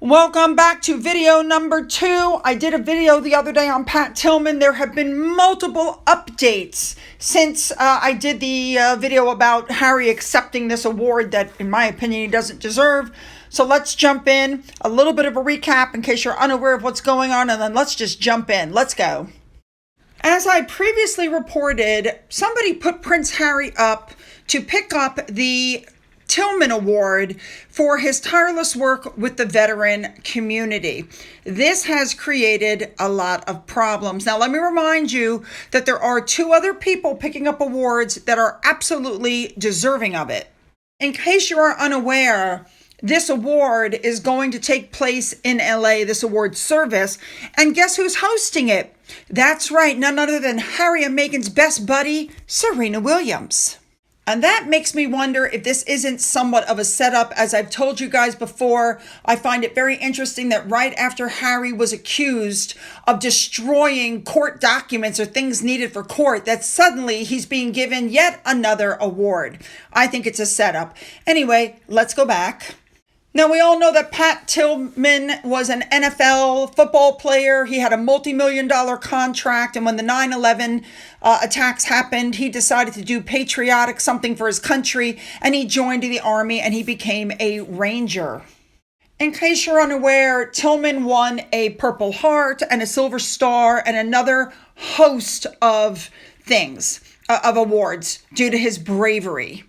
Welcome back to video number 2. I did a video the other day on Pat Tillman. There have been multiple updates since I did the video about Harry accepting this award that, in my opinion, he doesn't deserve. So let's jump in. A little bit of a recap in case you're unaware of what's going on, and then let's just jump in. Let's go. As I previously reported, somebody put Prince Harry up to pick up the Tillman Award for his tireless work with the veteran community. This has created a lot of problems. Now, let me remind you that there are 2 other people picking up awards that are absolutely deserving of it. In case you are unaware, this award is going to take place in LA, this award service, and guess who's hosting it? That's right, none other than Harry and Meghan's best buddy, Serena Williams. And that makes me wonder if this isn't somewhat of a setup. As I've told you guys before, I find it very interesting that right after Harry was accused of destroying court documents or things needed for court, that suddenly he's being given yet another award. I think it's a setup. Anyway, let's go back. Now, we all know that Pat Tillman was an NFL football player. He had a multi-million-dollar contract, and when the 9/11 attacks happened, he decided to do patriotic something for his country, and he joined the Army, and he became a Ranger. In case you're unaware, Tillman won a Purple Heart and a Silver Star and another host of things, of awards, due to his bravery.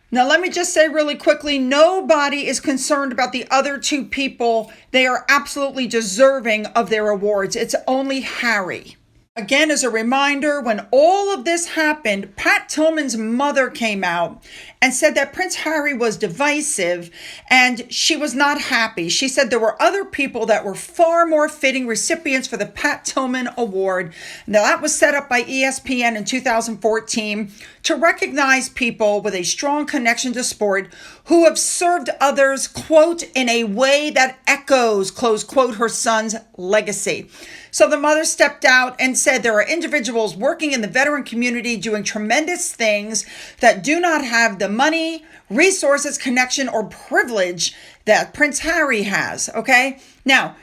Now, let me just say really quickly, nobody is concerned about the other 2 people. They are absolutely deserving of their awards. It's only Harry. Again, as a reminder, when all of this happened, Pat Tillman's mother came out and said that Prince Harry was divisive and she was not happy. She said there were other people that were far more fitting recipients for the Pat Tillman Award. Now, that was set up by ESPN in 2014 to recognize people with a strong connection to sport who have served others, quote, in a way that echoes, close quote, her son's legacy. So the mother stepped out and said there are individuals working in the veteran community doing tremendous things that do not have the money, resources, connection, or privilege that Prince Harry has, okay? Now,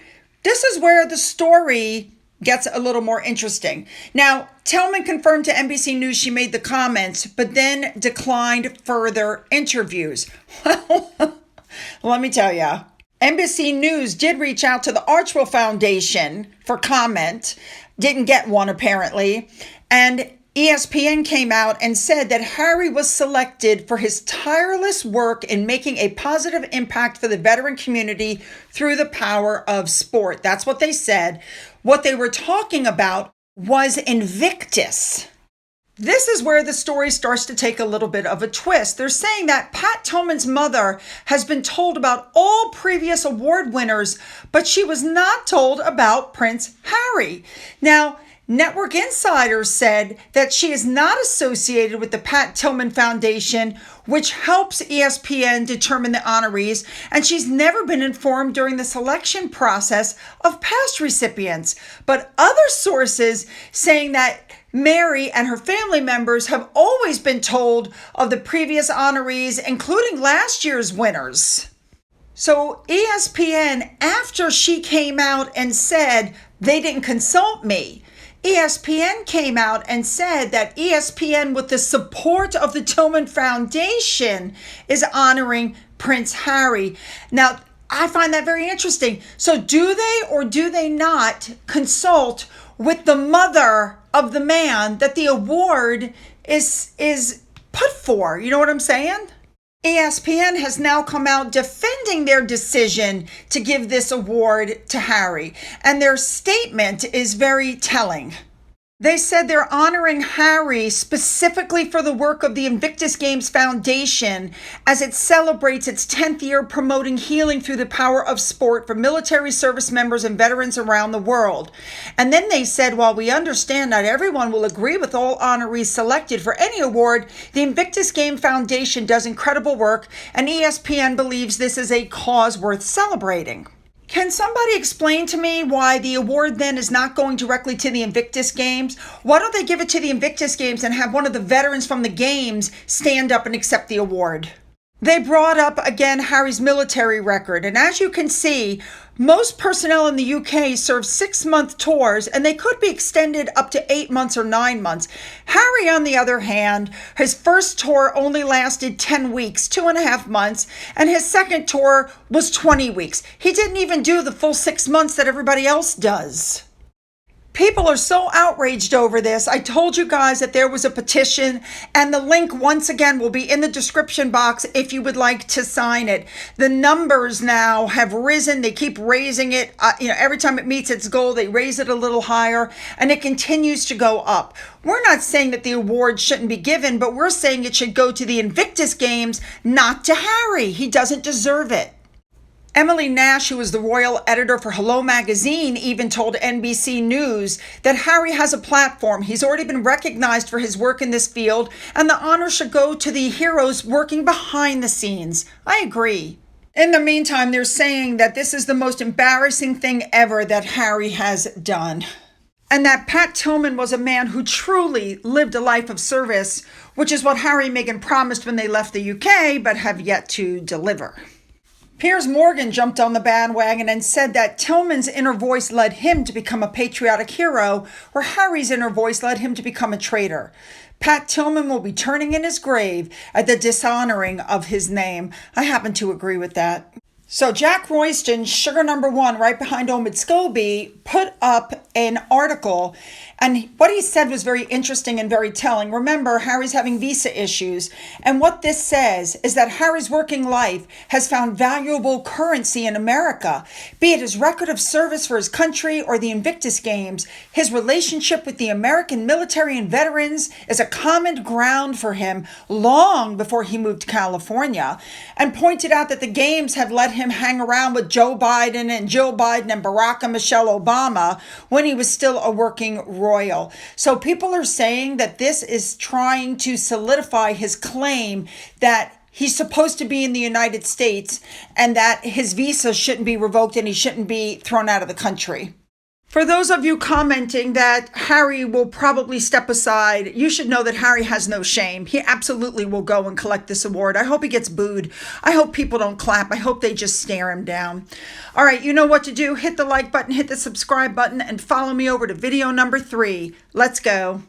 this is where the story gets a little more interesting. Now, Tillman confirmed to NBC News she made the comments, but then declined further interviews. Well, let me tell you. NBC News did reach out to the Archwell Foundation for comment, didn't get one apparently, and ESPN came out and said that Harry was selected for his tireless work in making a positive impact for the veteran community through the power of sport. That's what they said. What they were talking about was Invictus. This is where the story starts to take a little bit of a twist. They're saying that Pat Tillman's mother has been told about all previous award winners, but she was not told about Prince Harry. Now, Network insiders said that she is not associated with the Pat Tillman Foundation, which helps ESPN determine the honorees, and she's never been informed during the selection process of past recipients. But other sources saying that Mary and her family members have always been told of the previous honorees, including last year's winners. So ESPN, after she came out and said they didn't consult me, ESPN came out and said that ESPN, with the support of the Tillman Foundation, is honoring Prince Harry. Now, I find that very interesting. So do they or do they not consult with the mother of the man that the award is put for? You know what I'm saying? ESPN has now come out defending their decision to give this award to Harry, and their statement is very telling. They said they're honoring Harry specifically for the work of the Invictus Games Foundation as it celebrates its 10th year promoting healing through the power of sport for military service members and veterans around the world. And then they said, while we understand not everyone will agree with all honorees selected for any award, the Invictus Game Foundation does incredible work, and ESPN believes this is a cause worth celebrating. Can somebody explain to me why the award then is not going directly to the Invictus Games? Why don't they give it to the Invictus Games and have one of the veterans from the games stand up and accept the award? They brought up, again, Harry's military record. And as you can see, Most personnel in the UK serve 6-month tours, and they could be extended up to 8 months or 9 months. Harry, on the other hand, his first tour only lasted 10 weeks, 2.5 months, and his second tour was 20 weeks. He didn't even do the full 6 months that everybody else does. People are so outraged over this. I told you guys that there was a petition, and the link once again will be in the description box if you would like to sign it. The numbers now have risen. They keep raising it. Every time it meets its goal, they raise it a little higher, and it continues to go up. We're not saying that the award shouldn't be given, but we're saying it should go to the Invictus Games, not to Harry. He doesn't deserve it. Emily Nash, who is the royal editor for Hello Magazine, even told NBC News that Harry has a platform. He's already been recognized for his work in this field, and the honor should go to the heroes working behind the scenes. I agree. In the meantime, they're saying that this is the most embarrassing thing ever that Harry has done. And that Pat Tillman was a man who truly lived a life of service, which is what Harry and Meghan promised when they left the UK, but have yet to deliver. Piers Morgan jumped on the bandwagon and said that Tillman's inner voice led him to become a patriotic hero, where Harry's inner voice led him to become a traitor. Pat Tillman will be turning in his grave at the dishonoring of his name. I happen to agree with that. So Jack Royston, sugar number one, right behind Omid Scobie, put up an article, and what he said was very interesting and very telling. Remember, Harry's having visa issues, and what this says is that Harry's working life has found valuable currency in America, be it his record of service for his country or the Invictus Games. His relationship with the American military and veterans is a common ground for him long before he moved to California, and pointed out that the games have let him hang around with Joe Biden and Jill Biden and Barack and Michelle Obama when he was still a working royal. So people are saying that this is trying to solidify his claim that he's supposed to be in the United States and that his visa shouldn't be revoked and he shouldn't be thrown out of the country. For those of you commenting that Harry will probably step aside, you should know that Harry has no shame. He absolutely will go and collect this award. I hope he gets booed. I hope people don't clap. I hope they just stare him down. All right, you know what to do. Hit the like button, hit the subscribe button, and follow me over to video number 3. Let's go.